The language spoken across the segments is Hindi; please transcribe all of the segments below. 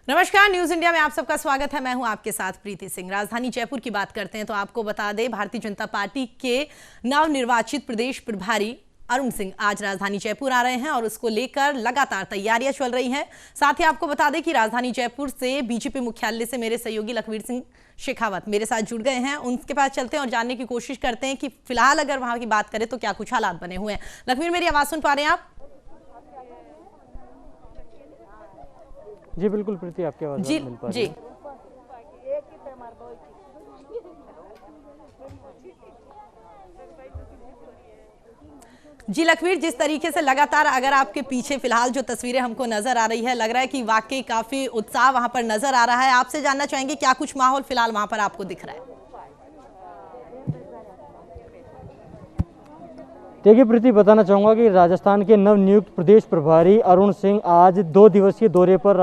नमस्कार, न्यूज इंडिया में आप सबका स्वागत है। मैं हूं आपके साथ प्रीति सिंह। राजधानी जयपुर की बात करते हैं तो आपको बता दें, भारतीय जनता पार्टी के नवनिर्वाचित प्रदेश प्रभारी अरुण सिंह आज राजधानी जयपुर आ रहे हैं और उसको लेकर लगातार तैयारियां चल रही हैं। साथ ही आपको बता दें कि राजधानी जयपुर से बीजेपी मुख्यालय से मेरे सहयोगी लखवीर सिंह शेखावत मेरे साथ जुड़ गए हैं। उनके पास चलते हैं और जानने की कोशिश करते हैं कि फिलहाल अगर वहां की बात करें तो क्या कुछ हालात बने हुए हैं। लखवीर, मेरी आवाज सुन पा रहे हैं आप? जी बिल्कुल प्रीति, आपकी आवाज जी मिल पा रही जी है। जी लखवीर, जिस तरीके से लगातार अगर आपके पीछे फिलहाल जो तस्वीरें हमको नजर आ रही है, लग रहा है कि वाकई काफी उत्साह वहां पर नजर आ रहा है। आपसे जानना चाहेंगे क्या कुछ माहौल फिलहाल वहां पर आपको दिख रहा है? देखिए प्रीति, बताना चाहूँगा कि राजस्थान के नवनियुक्त प्रदेश प्रभारी अरुण सिंह आज 2 दिवसीय दौरे पर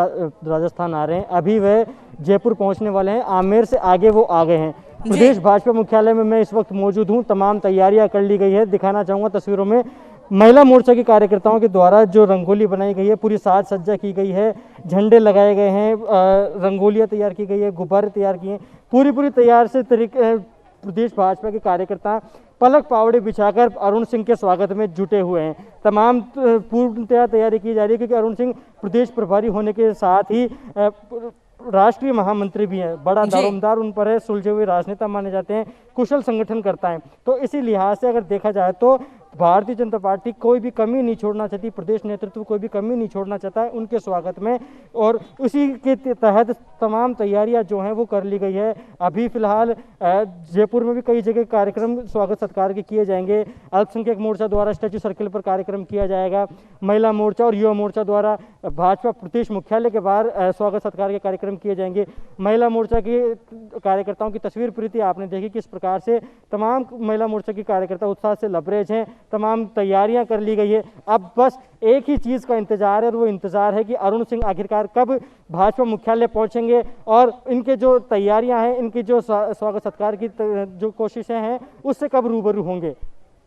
राजस्थान आ रहे हैं। अभी वह जयपुर पहुंचने वाले हैं। आमेर से आगे वो आ गए हैं। प्रदेश भाजपा मुख्यालय में मैं इस वक्त मौजूद हूं। तमाम तैयारियां कर ली गई है। दिखाना चाहूँगा तस्वीरों में महिला मोर्चा के कार्यकर्ताओं के द्वारा जो रंगोली बनाई गई है, पूरी साज सज्जा की गई है, झंडे लगाए गए हैं, रंगोलियाँ तैयार की गई है, गुब्बारे तैयार किए हैं। पूरी तैयार से तरीके प्रदेश भाजपा के कार्यकर्ता पलक पावड़े बिछाकर अरुण सिंह के स्वागत में जुटे हुए हैं। तमाम पूर्णतया तैयारी की जा रही है, क्योंकि अरुण सिंह प्रदेश प्रभारी होने के साथ ही राष्ट्रीय महामंत्री भी हैं। बड़ा दारोमदार उन पर है, सुलझे हुए राजनेता माने जाते हैं, कुशल संगठन करता है। तो इसी लिहाज से अगर देखा जाए तो भारतीय जनता पार्टी कोई भी कमी नहीं छोड़ना चाहती, प्रदेश नेतृत्व कोई भी कमी नहीं छोड़ना चाहता है उनके स्वागत में, और उसी के तहत तमाम तैयारियां जो हैं वो कर ली गई है। अभी फिलहाल जयपुर में भी कई जगह कार्यक्रम स्वागत सत्कार के किए जाएंगे। अल्पसंख्यक मोर्चा द्वारा स्टैच्यू सर्किल पर कार्यक्रम किया जाएगा। महिला मोर्चा और युवा मोर्चा द्वारा भाजपा प्रदेश मुख्यालय के बाहर स्वागत सत्कार के कार्यक्रम किए जाएंगे। महिला मोर्चा के कार्यकर्ताओं की तस्वीर प्रीति आपने देखी, किस प्रकार से तमाम महिला मोर्चा की कार्यकर्ता उत्साह से लबरेज हैं। तमाम तैयारियां कर ली गई है। अब बस एक ही चीज का इंतजार है, और वो इंतजार है कि अरुण सिंह आखिरकार कब भाजपा मुख्यालय पहुंचेंगे और इनके जो तैयारियां हैं, इनकी जो स्वागत सत्कार की जो कोशिशें हैं, उससे कब रूबरू होंगे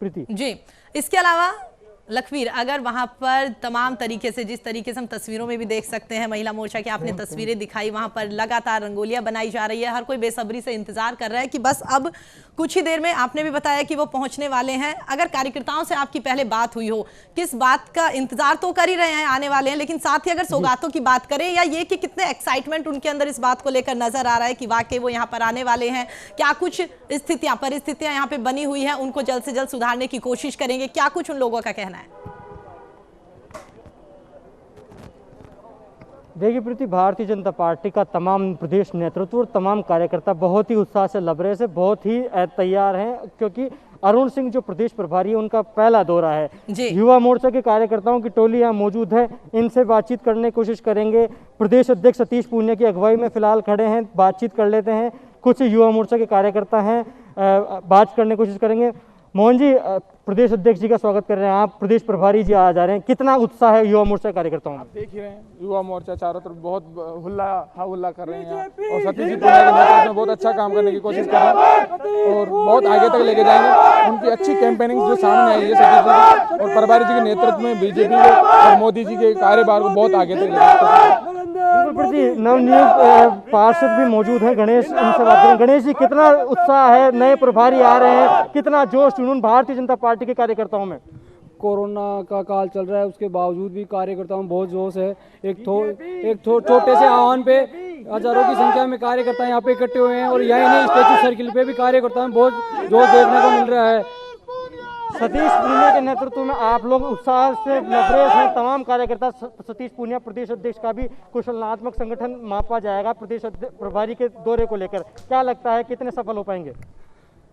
प्रीति। जी, इसके अलावा लखवीर, अगर वहां पर तमाम तरीके से, जिस तरीके से हम तस्वीरों में भी देख सकते हैं, महिला मोर्चा की आपने तस्वीरें दिखाई, वहां पर लगातार रंगोलियां बनाई जा रही है। हर कोई बेसब्री से इंतजार कर रहा है कि बस अब कुछ ही देर में, आपने भी बताया कि वो पहुंचने वाले हैं। अगर कार्यकर्ताओं से आपकी पहले बात हुई हो, किस बात का इंतजार तो कर ही रहे हैं, आने वाले हैं, लेकिन साथ ही अगर सौगातों की बात करें, या ये कि कितने एक्साइटमेंट उनके अंदर इस बात को लेकर नजर आ रहा है कि वाकई वो यहाँ पर आने वाले हैं, क्या कुछ परिस्थितियां यहाँ पे बनी हुई है, उनको जल्द से जल्द सुधारने की कोशिश करेंगे, क्या कुछ उन लोगों का कहना है? देखिए प्रीति, भारतीय जनता पार्टी का तमाम प्रदेश नेतृत्व और तमाम कार्यकर्ता बहुत ही उत्साह से लबरेज है, बहुत ही तैयार हैं, क्योंकि अरुण सिंह जो प्रदेश प्रभारी है उनका पहला दौरा है। युवा मोर्चा के कार्यकर्ताओं की टोली यहाँ मौजूद है, इनसे बातचीत करने की कोशिश करेंगे। प्रदेश अध्यक्ष सतीश पूनिया की अगुवाई में फिलहाल खड़े हैं, बातचीत कर लेते हैं। कुछ युवा मोर्चा के कार्यकर्ता हैं, बात करने की कोशिश करेंगे। मोहन जी, प्रदेश अध्यक्ष जी का स्वागत कर रहे हैं, आप प्रदेश प्रभारी जी आ जा रहे हैं, कितना उत्साह है युवा मोर्चा कार्यकर्ताओं में? आप देख ही रहे हैं, युवा मोर्चा चारों तरफ बहुत हुल्ला कर रहे हैं, और सतीश जी पूनिया के नेतृत्व में बहुत अच्छा काम करने की कोशिश कर रहे हैं और बहुत आगे तक लेके जाएंगे। उनकी अच्छी कैंपेनिंग जो सामने आई है सतीश जी और प्रभारी जी के नेतृत्व में बीजेपी और मोदी जी के कार्यभार को बहुत आगे तक लेके। नवनियुक्त पार्षद भी मौजूद हैं, गणेश, इनसे बात करें। गणेश जी, कितना उत्साह है, नए प्रभारी आ रहे हैं, कितना जोश जुनून भारतीय जनता पार्टी के कार्यकर्ताओं में? कोरोना का काल चल रहा है, उसके बावजूद भी कार्यकर्ताओं में बहुत जोश है। एक छोटे से आह्वान पे हजारों की संख्या में कार्यकर्ता यहाँ पे इकट्ठे हुए हैं, और यही नहीं, स्टैच्यू सर्किल पे भी कार्यकर्ताओं में बहुत जोश देखने को मिल रहा है। सतीश पूनिया के नेतृत्व में आप लोग उत्साह से लबरेज हैं, तमाम कार्यकर्ता। सतीश पूनिया प्रदेश अध्यक्ष का भी कुशलनात्मक संगठन मापा जाएगा प्रदेश प्रभारी के दौरे को लेकर, क्या लगता है कितने सफल हो पाएंगे?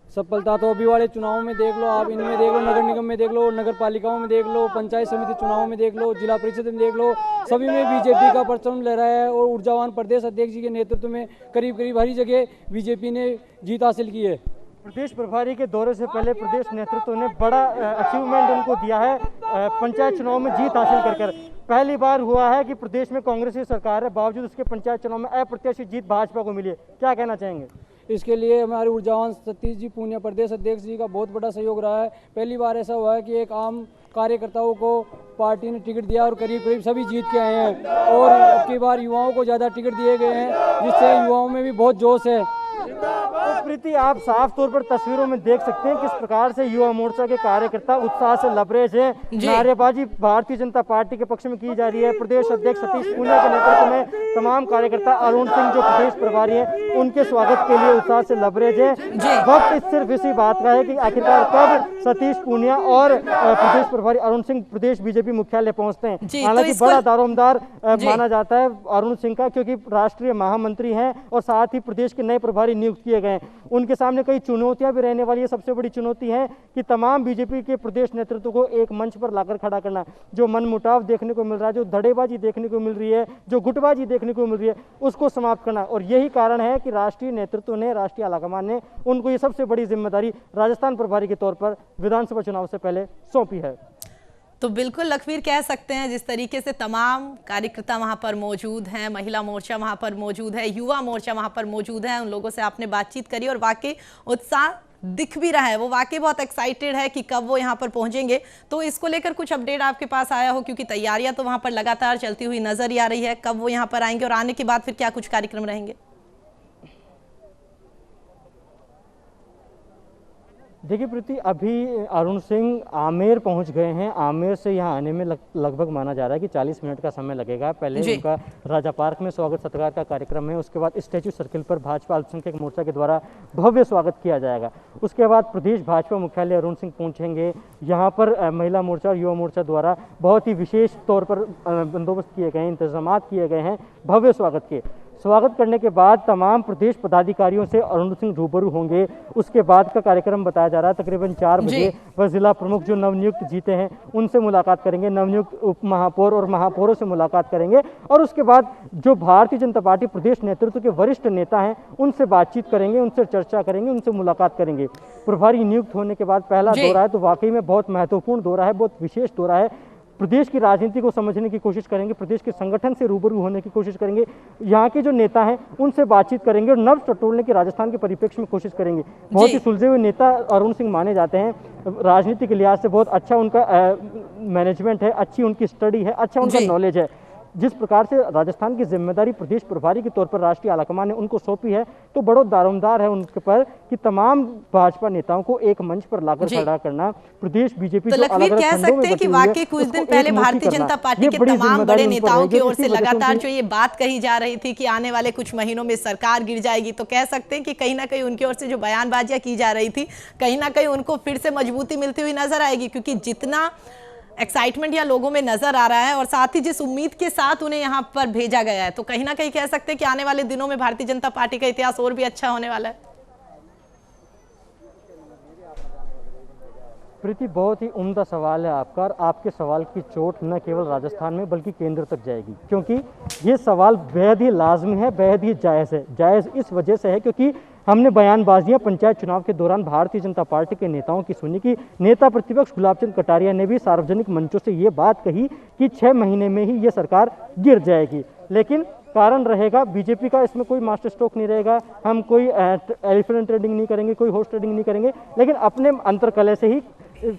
सफलता तो अभी वाले चुनावों में देख लो, आप इनमें देख लो, नगर निगम में देख लो, नगर पालिकाओं में देख लो, पंचायत समिति चुनावों में देख लो, जिला परिषद में देख लो, सभी में बीजेपी का परचम लहरा है, और ऊर्जावान प्रदेश अध्यक्ष जी के नेतृत्व में करीब हर जगह बीजेपी ने जीत हासिल की है। प्रदेश प्रभारी के दौरे से पहले प्रदेश नेतृत्व ने बड़ा अचीवमेंट उनको दिया है, पंचायत चुनाव में जीत हासिल कर पहली बार हुआ है कि प्रदेश में कांग्रेस की सरकार है, बावजूद उसके पंचायत चुनाव में अप्रत्याशित जीत भाजपा को मिली है, क्या कहना चाहेंगे? इसके लिए हमारे ऊर्जावान सतीश जी पूनिया प्रदेश अध्यक्ष जी का बहुत बड़ा सहयोग रहा है। पहली बार ऐसा हुआ है कि एक आम कार्यकर्ताओं को पार्टी ने टिकट दिया और करीब करीब सभी जीत के आए हैं। और अब की बार युवाओं को ज़्यादा टिकट दिए गए हैं, जिससे युवाओं में भी बहुत जोश है। तो प्रीति, आप साफ तौर पर तस्वीरों में देख सकते हैं किस प्रकार से युवा मोर्चा के कार्यकर्ता उत्साह से लबरेज हैं। नारेबाजी भारतीय जनता पार्टी के पक्ष में की जा रही है। प्रदेश अध्यक्ष सतीश पूनिया के नेतृत्व में तमाम कार्यकर्ता, अरुण सिंह जो प्रदेश प्रभारी हैं, उनके स्वागत के लिए उत्साह से लबरेज हैं। वक्त सिर्फ इसी बात का है कि आखिरकार कब सतीश पूनिया और प्रदेश प्रभारी अरुण सिंह प्रदेश बीजेपी मुख्यालय पहुंचते हैं। हालांकि बड़ा दारोमदार माना जाता है अरुण सिंह का, क्योंकि राष्ट्रीय महामंत्री हैं और साथ ही प्रदेश के नए प्रभारी नियुक्त किए गए। उनके सामने कई चुनौतियां भी रहने वाली है। सबसे बड़ी चुनौती है कि तमाम बीजेपी के प्रदेश नेतृत्व को एक मंच पर लाकर खड़ा करना। जो मनमुटाव देखने को मिल रहा है, जो धड़ेबाजी देखने को मिल रही है, जो गुटबाजी देखने को मिल रही है, उसको समाप्त करना। और यही कारण है कि राष्ट्रीय नेतृत्व ने, राष्ट्रीय आलाकमान ने उनको ये सबसे बड़ी जिम्मेदारी राजस्थान प्रभारी के तौर पर विधानसभा चुनाव से पहले सौंपी है। तो बिल्कुल लखवीर, कह सकते हैं जिस तरीके से तमाम कार्यकर्ता वहां पर मौजूद हैं, महिला मोर्चा वहां पर मौजूद है, युवा मोर्चा वहां पर मौजूद है, उन लोगों से आपने बातचीत करी और वाकई उत्साह दिख भी रहा है। वो वाकई बहुत एक्साइटेड है कि कब वो यहाँ पर पहुंचेंगे। तो इसको लेकर कुछ अपडेट आपके पास आया हो, क्योंकि तैयारियां तो वहां पर लगातार चलती हुई नजर ही आ रही है। कब वो यहाँ पर आएंगे और आने के बाद फिर क्या कुछ कार्यक्रम रहेंगे? देखिए प्रीति, अभी अरुण सिंह आमेर पहुंच गए हैं। आमेर से यहाँ आने में लगभग माना जा रहा है कि 40 मिनट का समय लगेगा। पहले उनका राजा पार्क में स्वागत सत्कार का कार्यक्रम है, उसके बाद स्टैच्यू सर्किल पर भाजपा अल्पसंख्यक मोर्चा के द्वारा भव्य स्वागत किया जाएगा। उसके बाद प्रदेश भाजपा मुख्यालय अरुण सिंह पहुंचेंगे। यहाँ पर महिला मोर्चा और युवा मोर्चा द्वारा बहुत ही विशेष तौर पर बंदोबस्त किए गए हैं, इंतजाम किए गए हैं भव्य स्वागत के। स्वागत करने के बाद तमाम प्रदेश पदाधिकारियों से अरुण सिंह रूबरू होंगे। उसके बाद का कार्यक्रम बताया जा रहा है तकरीबन 4 बजे वह जिला प्रमुख जो नवनियुक्त जीते हैं उनसे मुलाकात करेंगे, नवनियुक्त उप महापौर और महापौरों से मुलाकात करेंगे। और उसके बाद जो भारतीय जनता पार्टी प्रदेश नेतृत्व के वरिष्ठ नेता हैं उनसे बातचीत करेंगे, उनसे चर्चा करेंगे, उनसे मुलाकात करेंगे। प्रभारी नियुक्त होने के बाद पहला दौरा है, तो वाकई में बहुत महत्वपूर्ण दौरा है, बहुत विशेष दौरा है। प्रदेश की राजनीति को समझने की कोशिश करेंगे, प्रदेश के संगठन से रूबरू होने की कोशिश करेंगे, यहाँ के जो नेता हैं उनसे बातचीत करेंगे और नब्ज टटोलने की राजस्थान के परिप्रेक्ष्य में कोशिश करेंगे। बहुत ही सुलझे हुए नेता अरुण सिंह माने जाते हैं। राजनीति के लिहाज से बहुत अच्छा उनका मैनेजमेंट है, अच्छी उनकी स्टडी है, अच्छा उनका नॉलेज है। जिस प्रकार से राजस्थान की जिम्मेदारी प्रदेश प्रभारी के तौर पर राष्ट्रीय आलाकमान ने उनको सौंपी है, तो बड़ा दारोमदार है उनके पर कि तमाम भाजपा नेताओं को एक मंच पर लाकर खड़ा करना। प्रदेश बीजेपी तो लखवीर कह सकते हैं कि वाकई कुछ दिन पहले भारतीय जनता पार्टी के तमाम बड़े नेताओं की ओर से लगातार जो ये बात कही जा रही थी कि आने वाले कुछ महीनों में सरकार गिर जाएगी, तो कह सकते हैं कि कहीं ना कहीं उनकी ओर से जो बयानबाजियां की जा रही थी, कहीं ना कहीं उनको फिर से मजबूती मिलती हुई नजर आएगी। क्योंकि जितना एक्साइटमेंट या लोगों में नजर आ रहा है और साथ ही जिस उम्मीद के साथ उन्हें यहाँ पर भेजा गया है, तो कहीं ना कहीं कह सकते हैं कि आने वाले दिनों में भारतीय जनता पार्टी का इतिहास और भी अच्छा होने वाला है। प्रीति, बहुत ही उम्दा सवाल है आपका, और आपके सवाल की चोट न केवल राजस्थान में बल्कि केंद्र तक जाएगी, क्योंकि ये सवाल बेहद ही लाजमी है, बेहद ही जायज़ है। जायज़ इस वजह से है क्योंकि हमने बयानबाजियां पंचायत चुनाव के दौरान भारतीय जनता पार्टी के नेताओं की सुनी कि नेता प्रतिपक्ष गुलाबचंद कटारिया ने भी सार्वजनिक मंचों से ये बात कही कि 6 महीने में ही ये सरकार गिर जाएगी। लेकिन कारण रहेगा बीजेपी का, इसमें कोई मास्टर स्ट्रोक नहीं रहेगा, हम कोई एलिफेंट ट्रेडिंग नहीं करेंगे, कोई हॉर्स ट्रेडिंग नहीं करेंगे, लेकिन अपने अंतरकलह से ही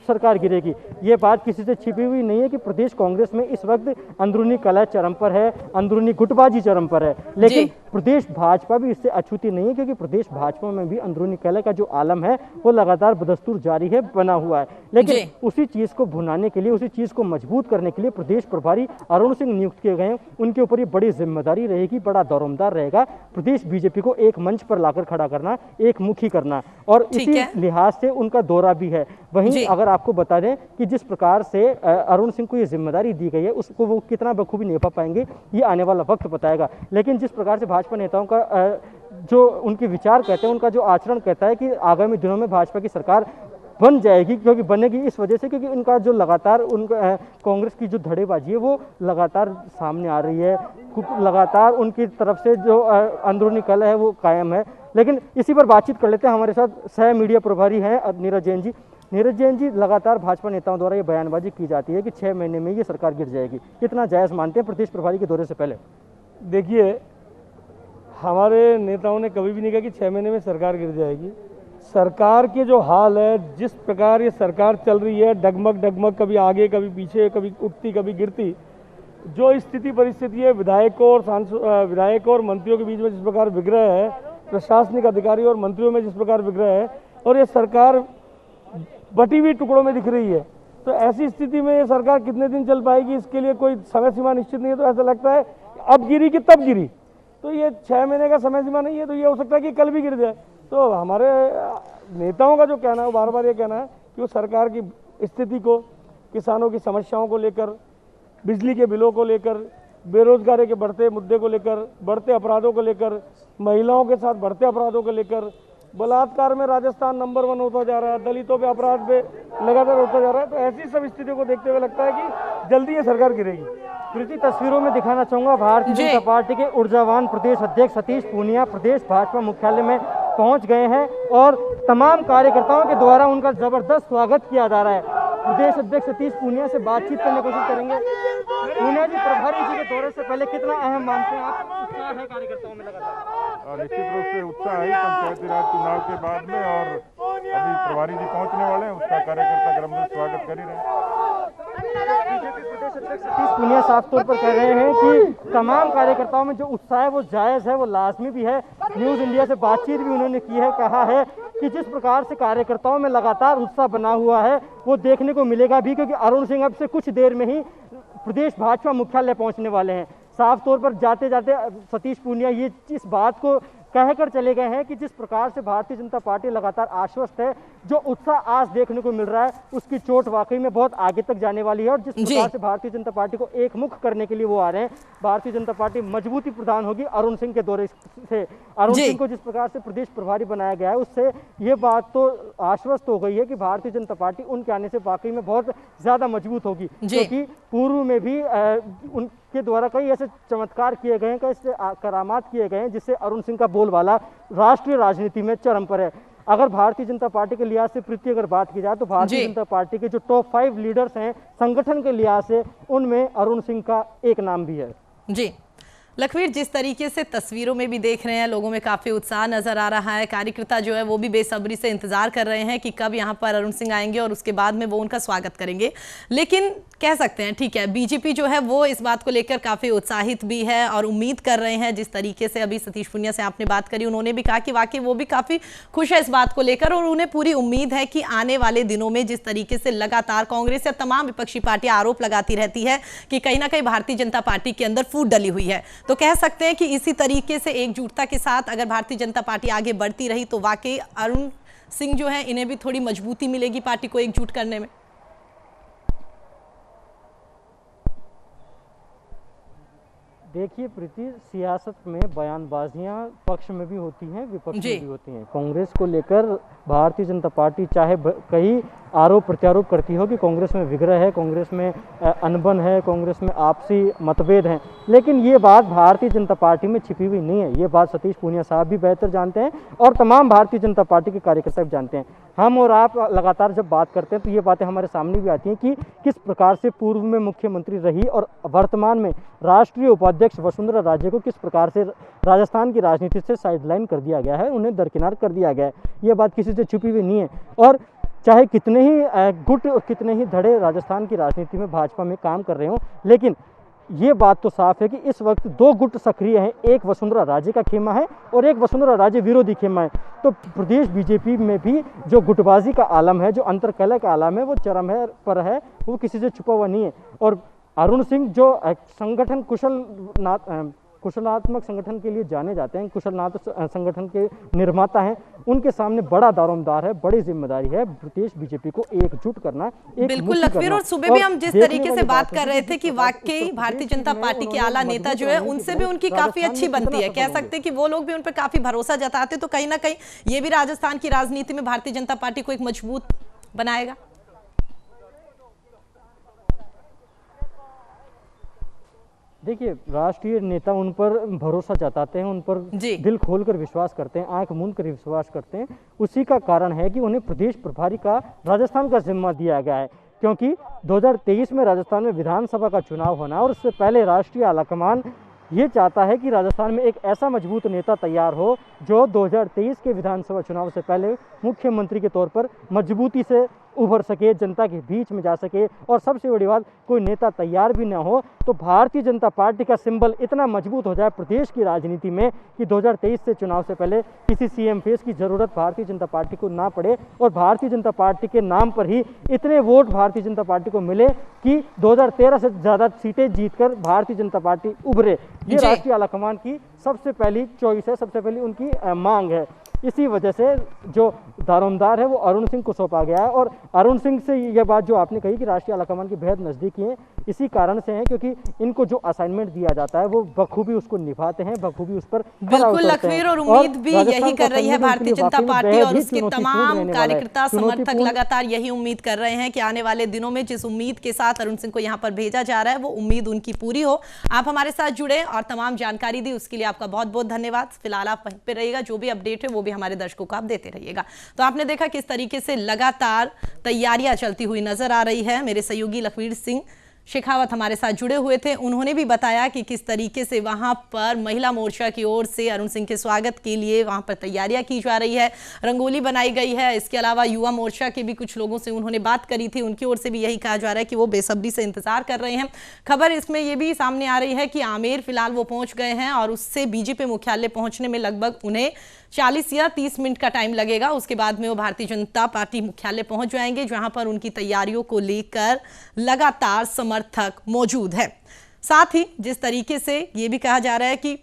सरकार गिरेगी। ये बात किसी से छिपी हुई नहीं है कि प्रदेश कांग्रेस में इस वक्त अंदरूनी कलह चरम पर है, अंदरूनी गुटबाजी चरम पर है, लेकिन प्रदेश भाजपा भी इससे अछूती नहीं है, क्योंकि प्रदेश भाजपा में भी अंदरूनी कलह का जो आलम है वो लगातार बदस्तूर जारी है, बना हुआ है। लेकिन उसी चीज को भुनाने के लिए, उसी चीज को मजबूत करने के लिए प्रदेश प्रभारी अरुण सिंह नियुक्त किए गए हैं। उनके ऊपर ये बड़ी जिम्मेदारी रहेगी, बड़ा दौरमदार रहेगा प्रदेश बीजेपी को एक मंच पर लाकर खड़ा करना, एक मुखी करना, और इसी लिहाज से उनका दौरा भी है। वहीं अगर आपको बता दें कि जिस प्रकार से अरुण सिंह को ये जिम्मेदारी दी गई है उसको वो कितना बखूबी निभा पाएंगे ये आने वाला वक्त बताएगा। लेकिन जिस प्रकार से भाजपा नेताओं का जो उनके विचार कहते हैं, उनका जो आचरण कहता है कि आगामी दिनों में भाजपा की सरकार बन जाएगी, क्योंकि बनेगी इस वजह से क्योंकि उनका जो लगातार उनका कांग्रेस की जो धड़ेबाजी है वो लगातार सामने आ रही है, लगातार उनकी तरफ से जो अंदरूनी कलह है वो कायम है। लेकिन इसी पर बातचीत कर लेते हैं। हमारे साथ सह मीडिया प्रभारी हैं नीरज जैन जी। नीरज जैन जी, लगातार भाजपा नेताओं द्वारा ये बयानबाजी की जाती है कि 6 महीने में ये सरकार गिर जाएगी, कितना जायज़ मानते हैं प्रदेश प्रभारी के दौरे से पहले? देखिए, हमारे नेताओं ने कभी भी नहीं कहा कि 6 महीने में सरकार गिर जाएगी। सरकार के जो हाल है, जिस प्रकार ये सरकार चल रही है, डगमग डगमग, कभी आगे कभी पीछे, कभी उठती कभी गिरती, जो स्थिति परिस्थिति है विधायकों और मंत्रियों के बीच में जिस प्रकार विग्रह है, प्रशासनिक अधिकारी और मंत्रियों में जिस प्रकार विग्रह है, और ये सरकार बटी हुई टुकड़ों में दिख रही है, तो ऐसी स्थिति में ये सरकार कितने दिन चल पाएगी, इसके लिए कोई समय सीमा निश्चित नहीं है। तो ऐसा लगता है अब गिरी कि तब गिरी, तो ये 6 महीने का समय सीमा नहीं है, तो ये हो सकता है कि कल भी गिर जाए। तो हमारे नेताओं का जो कहना है, वो बार बार ये कहना है कि वो सरकार की स्थिति को, किसानों की समस्याओं को लेकर, बिजली के बिलों को लेकर, बेरोजगारी के बढ़ते मुद्दे को लेकर, बढ़ते अपराधों को लेकर, महिलाओं के साथ बढ़ते अपराधों को लेकर, बलात्कार में राजस्थान नंबर 1 होता जा रहा है, दलितों पे अपराध पे लगातार होता जा रहा है। तो ऐसी सब स्थितियों को देखते हुए लगता है कि जल्दी ये सरकार गिरेगी। कृति, तस्वीरों में दिखाना चाहूंगा भारतीय जनता पार्टी के ऊर्जावान प्रदेश अध्यक्ष सतीश पूनिया प्रदेश भाजपा मुख्यालय में पहुंच गए हैं और तमाम कार्यकर्ताओं के द्वारा उनका जबरदस्त स्वागत किया जा रहा है। प्रदेश अध्यक्ष सतीश पूनिया से बातचीत करने की कोशिश करेंगे। पूनिया जी, प्रभारी जी के दौरे से पहले कितना अहम मानते हैं आप? उत्साह है कार्यकर्ताओं में लगातार? निश्चित रूप से उत्साह है पंचायती राज चुनाव के बाद में, और अभी प्रभारी जी पहुंचने वाले हैं, उसका कार्यकर्ता क्रमशः स्वागत कर ही रहे हैं। बीजेपी प्रदेश अध्यक्ष सतीश पूनिया साफ तौर पर कह रहे हैं कि तमाम कार्यकर्ताओं में जो उत्साह है वो जायज है, वो लाजमी भी है। न्यूज इंडिया से बातचीत भी उन्होंने की है, कहा है कि जिस प्रकार से कार्यकर्ताओं में लगातार उत्साह बना हुआ है वो देखने को मिलेगा भी, क्योंकि अरुण सिंह अब से कुछ देर में ही प्रदेश भाजपा मुख्यालय पहुंचने वाले हैं। साफ तौर पर जाते जाते सतीश पूनिया ये इस बात को कहकर चले गए हैं कि जिस प्रकार से भारतीय जनता पार्टी लगातार आश्वस्त है, जो उत्साह आज देखने को मिल रहा है उसकी चोट वाकई में बहुत आगे तक जाने वाली है। और जिस प्रकार से भारतीय जनता पार्टी को एक मुख करने के लिए वो आ रहे हैं, भारतीय जनता पार्टी मजबूती प्रदान होगी अरुण सिंह के दौरे से। अरुण सिंह को जिस प्रकार से प्रदेश प्रभारी बनाया गया है, उससे ये बात तो आश्वस्त हो गई है कि भारतीय जनता पार्टी उनके आने से वाकई में बहुत ज्यादा मजबूत होगी, क्योंकि पूर्व में भी उनके द्वारा कई ऐसे चमत्कार किए गए हैं, कई ऐसे करामात किए गए हैं जिससे अरुण सिंह का बोलबाला राष्ट्रीय राजनीति में चरम पर है। अगर भारतीय जनता पार्टी के लिहाज से प्रीति अगर बात की जाए तो भारतीय जनता पार्टी के जो टॉप 5 लीडर्स हैं संगठन के लिहाज से, उनमें अरुण सिंह का एक नाम भी है। जी लखवीर, जिस तरीके से तस्वीरों में भी देख रहे हैं, लोगों में काफी उत्साह नजर आ रहा है। कार्यकर्ता जो है वो भी बेसब्री से इंतजार कर रहे हैं कि कब यहाँ पर अरुण सिंह आएंगे और उसके बाद में वो उनका स्वागत करेंगे। लेकिन कह सकते हैं ठीक है, बीजेपी जो है वो इस बात को लेकर काफी उत्साहित भी है और उम्मीद कर रहे हैं। जिस तरीके से अभी सतीश पूनिया से आपने बात करी, उन्होंने भी कहा कि वाकई वो भी काफी खुश है इस बात को लेकर और उन्हें पूरी उम्मीद है कि आने वाले दिनों में जिस तरीके से लगातार कांग्रेस या तमाम विपक्षी पार्टियां आरोप लगाती रहती है कि कहीं ना कहीं भारतीय जनता पार्टी के अंदर फूट डली हुई है, तो कह सकते हैं कि इसी तरीके से एकजुटता के साथ अगर भारतीय जनता पार्टी आगे बढ़ती रही तो वाकई अरुण सिंह जो है इन्हें भी थोड़ी मजबूती मिलेगी पार्टी को एकजुट करने में। देखिए प्रीति, सियासत में बयानबाजियां पक्ष में भी होती हैं, विपक्ष में भी होती हैं। कांग्रेस को लेकर भारतीय जनता पार्टी चाहे कई आरोप प्रत्यारोप करती हो कि कांग्रेस में विग्रह है, कांग्रेस में अनबन है, कांग्रेस में आपसी मतभेद हैं, लेकिन ये बात भारतीय जनता पार्टी में छिपी हुई नहीं है। ये बात सतीश पूनिया साहब भी बेहतर जानते हैं और तमाम भारतीय जनता पार्टी के कार्यकर्ता भी जानते हैं। हम और आप लगातार जब बात करते हैं तो ये बातें हमारे सामने भी आती हैं कि किस प्रकार से पूर्व में मुख्यमंत्री रही और वर्तमान में राष्ट्रीय उपाध्यक्ष वसुंधरा राजे को किस प्रकार से राजस्थान की राजनीति से साइडलाइन कर दिया गया है, उन्हें दरकिनार कर दिया गया है। ये बात किसी से छुपी हुई नहीं है। और चाहे कितने ही गुट और कितने ही धड़े राजस्थान की राजनीति में भाजपा में काम कर रहे हों, लेकिन ये बात तो साफ है कि इस वक्त 2 गुट सक्रिय हैं, एक वसुंधरा राजे का खेमा है और एक वसुंधरा राजे विरोधी खेमा है। तो प्रदेश बीजेपी में भी जो गुटबाजी का आलम है, जो अंतरकलह का आलम है, वो चरम है पर है, वो किसी से छुपा हुआ नहीं है। और अरुण सिंह जो संगठन कुशलात्मक संगठन के लिए जाने जाते हैं, कुशलनाथ संगठन के निर्माता हैं, उनके सामने बड़ा दारोमदार है, बड़ी जिम्मेदारी है प्रदेश बीजेपी को एकजुट करना। बिल्कुल लखवीर, और सुबह भी हम जिस तरीके से बात कर रहे थे कि वाकई भारतीय जनता पार्टी के आला नेता जो है उनसे भी उनकी काफी अच्छी बनती है, कह सकते हैं कि वो लोग भी उन पर काफी भरोसा जताते, तो कहीं ना कहीं ये भी राजस्थान की राजनीति में भारतीय जनता पार्टी को एक मजबूत बनाएगा। देखिए, राष्ट्रीय नेता उन पर भरोसा जताते हैं, उन पर दिल खोलकर विश्वास करते हैं, आंख मूंद कर विश्वास करते हैं। उसी का कारण है कि उन्हें प्रदेश प्रभारी का राजस्थान का जिम्मा दिया गया है, क्योंकि 2023 में राजस्थान में विधानसभा का चुनाव होना और उससे पहले राष्ट्रीय आलाकमान ये चाहता है कि राजस्थान में एक ऐसा मजबूत नेता तैयार हो जो 2023 के विधानसभा चुनाव से पहले मुख्यमंत्री के तौर पर मजबूती से उभर सके, जनता के बीच में जा सके। और सबसे बड़ी बात, कोई नेता तैयार भी ना हो तो भारतीय जनता पार्टी का सिंबल इतना मजबूत हो जाए प्रदेश की राजनीति में कि 2023 से चुनाव से पहले किसी सीएम फेस की जरूरत भारतीय जनता पार्टी को ना पड़े और भारतीय जनता पार्टी के नाम पर ही इतने वोट भारतीय जनता पार्टी को मिले कि 2013 से ज़्यादा सीटें जीतकर भारतीय जनता पार्टी उभरे। ये राष्ट्रीय आलाकमान की सबसे पहली चॉइस है, सबसे पहली उनकी मांग है। इसी वजह से जो दारोमदार है वो अरुण सिंह को सौंपा गया है। और अरुण सिंह से यह बात जो आपने कही कि राष्ट्रीय आलाकमान की बेहद नज़दीकी है, इसी कारण से है क्योंकि इनको जो असाइनमेंट दिया जाता है वो बखूबी उसको निभाते हैं, बखूबी उस पर बिल्कुल लखवीर, और उम्मीद भी यही कर रही है भारतीय जनता पार्टी और उसके तमाम कार्यकर्ता समर्थक लगातार यही उम्मीद कर रहे हैं कि आने वाले दिनों में जिस उम्मीद के साथ अरुण सिंह को यहाँ पर भेजा जा रहा है वो उम्मीद उनकी पूरी हो। आप हमारे साथ जुड़े और तमाम जानकारी दी उसके लिए आपका बहुत बहुत धन्यवाद। फिलहाल आप वहीं पे रहिएगा, जो भी अपडेट है वो भी हमारे दर्शकों को आप देते रहिएगा। तो आपने देखा किस तरीके से लगातार तैयारियां चलती हुई नजर आ रही है। मेरे सहयोगी लखवीर सिंह शेखावत हमारे साथ जुड़े हुए थे, उन्होंने भी बताया कि किस तरीके से वहां पर महिला मोर्चा की ओर से अरुण सिंह के स्वागत के लिए वहां पर तैयारियां की जा रही है, रंगोली बनाई गई है। इसके अलावा युवा मोर्चा के भी कुछ लोगों से उन्होंने बात करी थी, उनकी ओर से भी यही कहा जा रहा है कि वो बेसब्री से इंतजार कर रहे हैं। खबर इसमें यह भी सामने आ रही है कि आमेर फिलहाल वो पहुंच गए हैं और उससे बीजेपी मुख्यालय पहुंचने में लगभग उन्हें 40 या 30 मिनट का टाइम लगेगा। उसके बाद में वो भारतीय जनता पार्टी मुख्यालय पहुंच जाएंगे, जहां पर उनकी तैयारियों को लेकर लगातार समर्थक मौजूद है। साथ ही जिस तरीके से ये भी कहा जा रहा है कि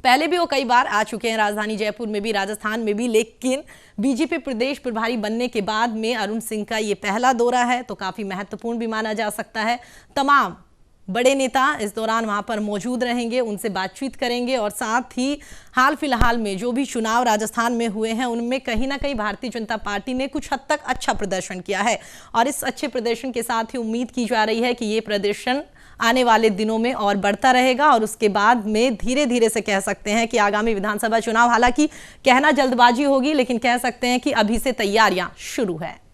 पहले भी वो कई बार आ चुके हैं राजधानी जयपुर में भी, राजस्थान में भी, लेकिन बीजेपी प्रदेश प्रभारी बनने के बाद में अरुण सिंह का ये पहला दौरा है, तो काफी महत्वपूर्ण भी माना जा सकता है। तमाम बड़े नेता इस दौरान वहां पर मौजूद रहेंगे, उनसे बातचीत करेंगे और साथ ही हाल फिलहाल में जो भी चुनाव राजस्थान में हुए हैं उनमें कहीं ना कहीं भारतीय जनता पार्टी ने कुछ हद तक अच्छा प्रदर्शन किया है और इस अच्छे प्रदर्शन के साथ ही उम्मीद की जा रही है कि ये प्रदर्शन आने वाले दिनों में और बढ़ता रहेगा और उसके बाद में धीरे धीरे से कह सकते हैं कि आगामी विधानसभा चुनाव, हालांकि कहना जल्दबाजी होगी, लेकिन कह सकते हैं कि अभी से तैयारियां शुरू है।